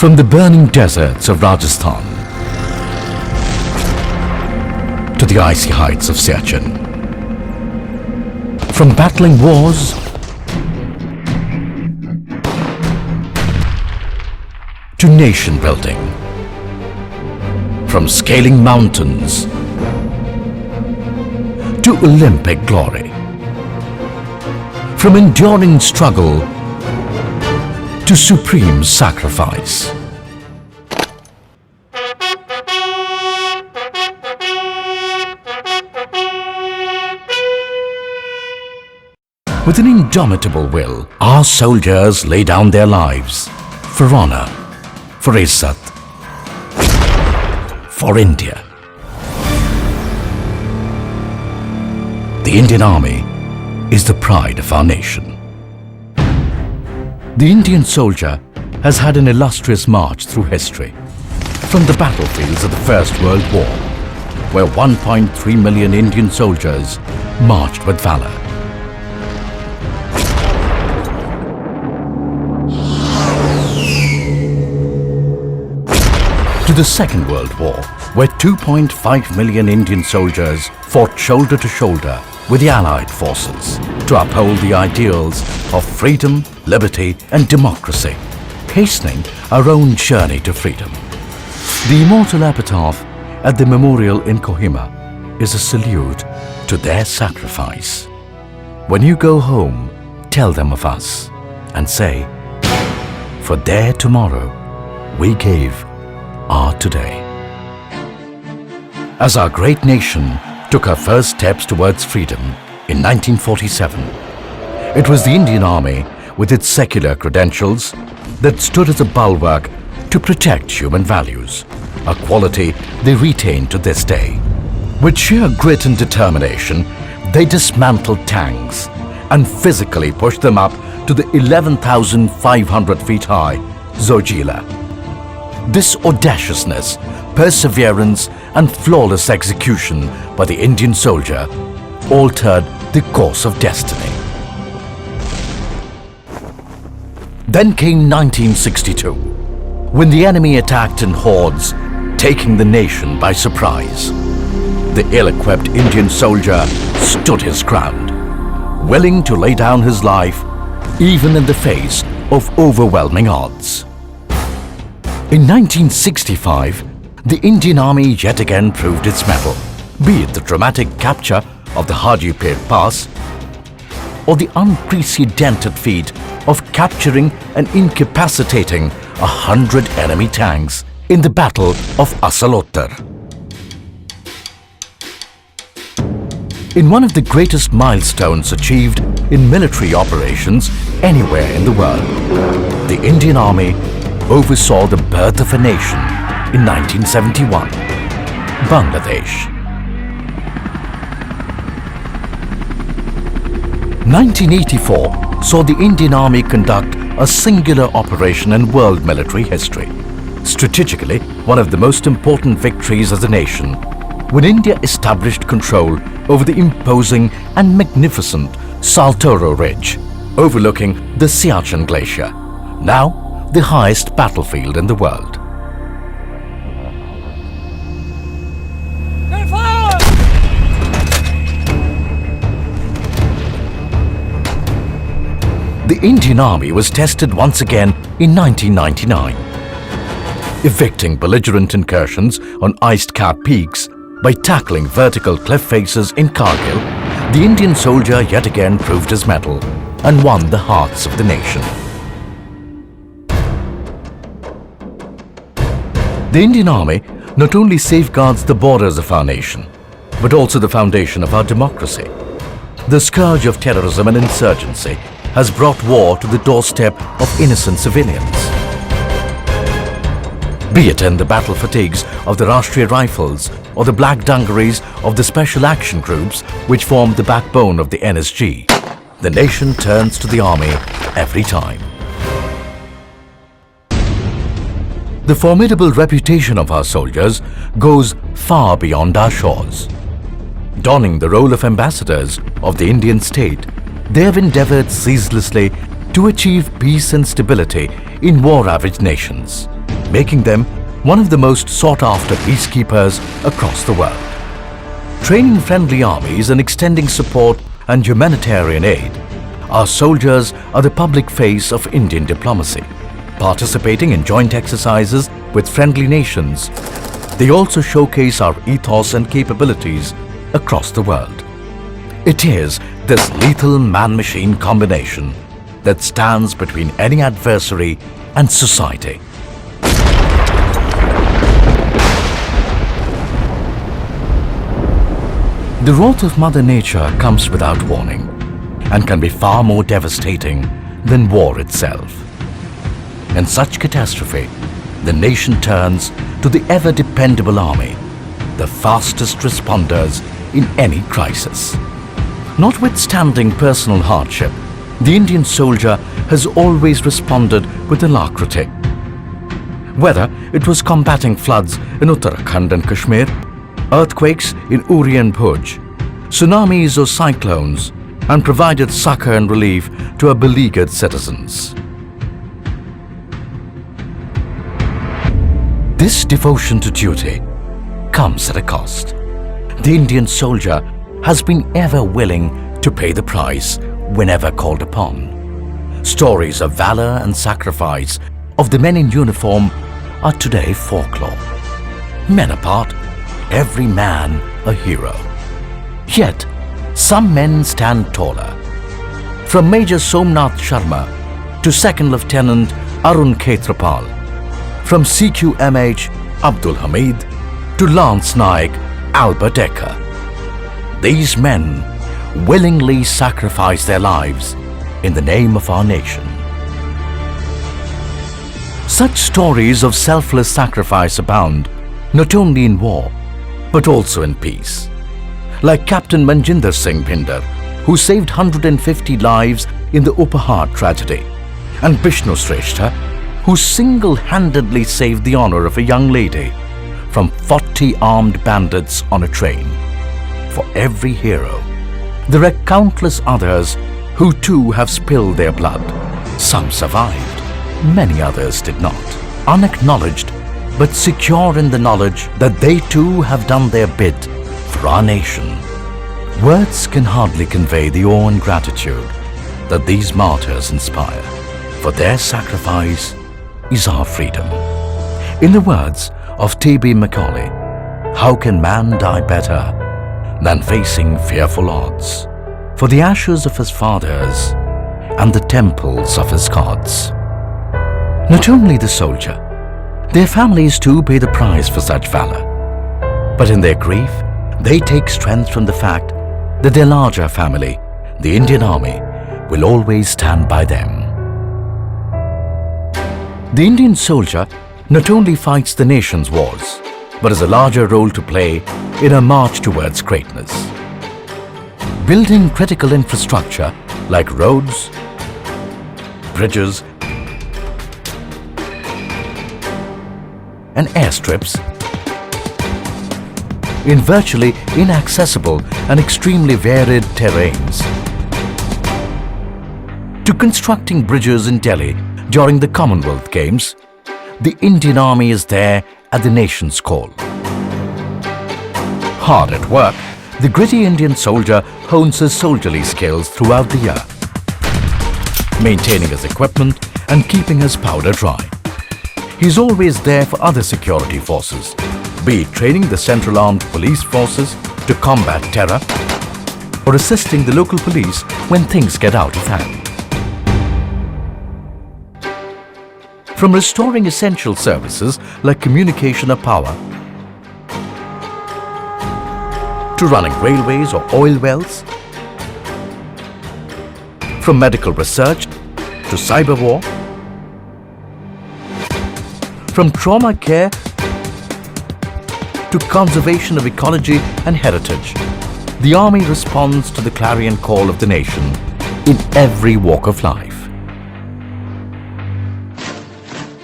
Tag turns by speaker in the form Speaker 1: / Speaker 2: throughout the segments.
Speaker 1: From the burning deserts of Rajasthan to the icy heights of Siachen, from battling wars to nation building, from scaling mountains to Olympic glory, from enduring struggle to supreme sacrifice. With an indomitable will, our soldiers lay down their lives for honor, for Izzat, for India. The Indian Army is the pride of our nation. The Indian soldier has had an illustrious march through history. From the battlefields of the First World War, where 1.3 million Indian soldiers marched with valor, to the Second World War, where 2.5 million Indian soldiers fought shoulder to shoulder with the Allied forces to uphold the ideals of freedom, liberty and democracy, hastening our own journey to freedom. The immortal epitaph at the memorial in Kohima is a salute to their sacrifice. When you go home, tell them of us and say, for their tomorrow we gave our today. As our great nation took her first steps towards freedom in 1947, it was the Indian Army with its secular credentials that stood as a bulwark to protect human values, a quality they retain to this day. With sheer grit and determination, they dismantled tanks and physically pushed them up to the 11,500 feet high Zojila. This audaciousness, perseverance and flawless execution by the Indian soldier altered the course of destiny. Then came 1962, when the enemy attacked in hordes, taking the nation by surprise. The ill-equipped Indian soldier stood his ground, willing to lay down his life even in the face of overwhelming odds. In 1965, the Indian Army yet again proved its mettle, be it the dramatic capture of the Hajipir Pass or the unprecedented feat of capturing and incapacitating 100 enemy tanks in the Battle of Asalottar. In one of the greatest milestones achieved in military operations anywhere in the world, the Indian Army oversaw the birth of a nation in 1971, Bangladesh. 1984 saw the Indian Army conduct a singular operation in world military history. Strategically, one of the most important victories as a nation, when India established control over the imposing and magnificent Saltoro Ridge, overlooking the Siachen Glacier, now the highest battlefield in the world. The Indian Army was tested once again in 1999. Evicting belligerent incursions on ice-capped peaks by tackling vertical cliff faces in Kargil, the Indian soldier yet again proved his mettle and won the hearts of the nation. The Indian Army not only safeguards the borders of our nation, but also the foundation of our democracy. The scourge of terrorism and insurgency has brought war to the doorstep of innocent civilians. Be it in the battle fatigues of the Rashtriya Rifles or the black dungarees of the Special Action Groups which form the backbone of the NSG, the nation turns to the army every time. The formidable reputation of our soldiers goes far beyond our shores. Donning the role of ambassadors of the Indian state, they have endeavored ceaselessly to achieve peace and stability in war-ravaged nations. making them one of the most sought-after peacekeepers across the world. Training friendly armies and extending support and humanitarian aid, our soldiers are the public face of Indian diplomacy. Participating in joint exercises with friendly nations, they also showcase our ethos and capabilities across the world. It is this lethal man-machine combination that stands between any adversary and society. The wrath of Mother Nature comes without warning and can be far more devastating than war itself. In such catastrophe, the nation turns to the ever-dependable army, the fastest responders in any crisis. Notwithstanding personal hardship, the Indian soldier has always responded with alacrity. Whether it was combating floods in Uttarakhand and Kashmir, earthquakes in Uri and Bhuj, tsunamis or cyclones, and provided succor and relief to our beleaguered citizens. This devotion to duty comes at a cost. The Indian soldier has been ever willing to pay the price whenever called upon. Stories of valor and sacrifice of the men in uniform are today folklore. Men apart, every man a hero. Yet, some men stand taller. From Major Somnath Sharma to Second Lieutenant Arun Khetrapal, from CQMH Abdul Hamid to Lance Naik Albert Ecker. These men willingly sacrifice their lives in the name of our nation. Such stories of selfless sacrifice abound not only in war, but also in peace. Like Captain Manjinder Singh Bhinder, who saved 150 lives in the Upahar tragedy, and Bishnu Shrestha, who single-handedly saved the honor of a young lady from 40 armed bandits on a train. For every hero, there are countless others who too have spilled their blood. Some survived, many others did not. Unacknowledged, but secure in the knowledge that they too have done their bit for our nation. Words can hardly convey the awe and gratitude that these martyrs inspire. For their sacrifice is our freedom. In the words of T.B. Macaulay, how can man die better than facing fearful odds for the ashes of his fathers and the temples of his gods? Not only the soldier, their families too pay the price for such valor. But in their grief, they take strength from the fact that their larger family, the Indian Army, will always stand by them. The Indian soldier not only fights the nation's wars, but has a larger role to play in a march towards greatness. Building critical infrastructure like roads, bridges, and airstrips in virtually inaccessible and extremely varied terrains, to constructing bridges in Delhi during the Commonwealth Games, the Indian Army is there at the nation's call. Hard at work, the gritty Indian soldier hones his soldierly skills throughout the year, maintaining his equipment and keeping his powder dry. He's always there for other security forces, be it training the Central Armed Police Forces to combat terror or assisting the local police when things get out of hand. From restoring essential services like communication or power, to running railways or oil wells, from medical research to cyber war, from trauma care to conservation of ecology and heritage, the Army responds to the clarion call of the nation in every walk of life.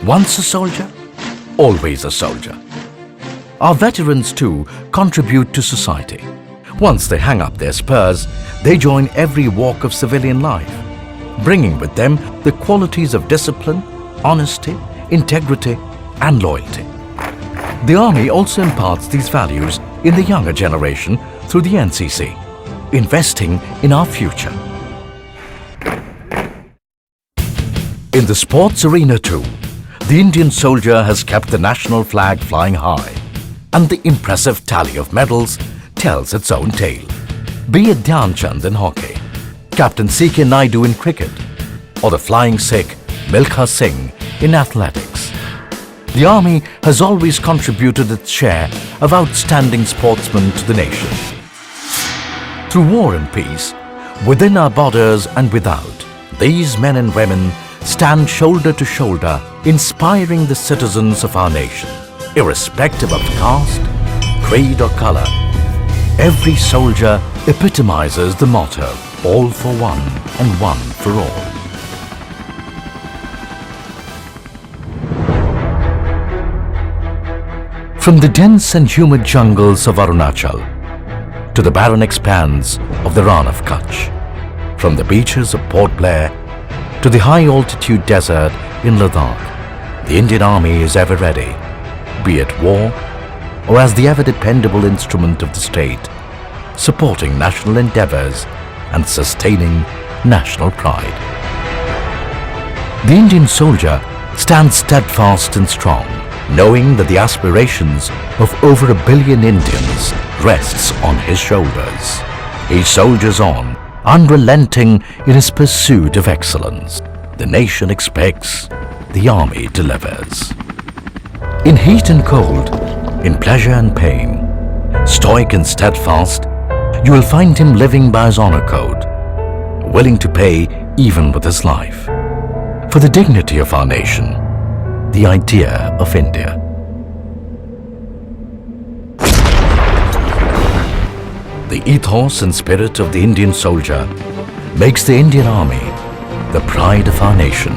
Speaker 1: Once a soldier, always a soldier. Our veterans too contribute to society. Once they hang up their spurs, they join every walk of civilian life, bringing with them the qualities of discipline, honesty, integrity, and loyalty. The Army also imparts these values in the younger generation through the NCC, investing in our future. In the sports arena too, the Indian soldier has kept the national flag flying high, and the impressive tally of medals tells its own tale. Be it Dhyan Chand in hockey, Captain C.K. Naidu in cricket, or the flying Sikh Milkha Singh in athletics. The Army has always contributed its share of outstanding sportsmen to the nation. Through war and peace, within our borders and without, these men and women stand shoulder to shoulder, inspiring the citizens of our nation, irrespective of caste, creed or color. Every soldier epitomizes the motto, all for one and one for all. From the dense and humid jungles of Arunachal to the barren expanse of the Rann of Kutch, from the beaches of Port Blair to the high-altitude desert in Ladakh, the Indian Army is ever ready, be it war or as the ever-dependable instrument of the state, supporting national endeavors and sustaining national pride. The Indian soldier stands steadfast and strong, knowing that the aspirations of over 1 billion Indians rests on his shoulders. He soldiers on, unrelenting in his pursuit of excellence. The nation expects, the Army delivers. In heat and cold, in pleasure and pain, stoic and steadfast, you will find him living by his honor code, willing to pay even with his life, for the dignity of our nation, the idea of India. The ethos and spirit of the Indian soldier makes the Indian Army the pride of our nation.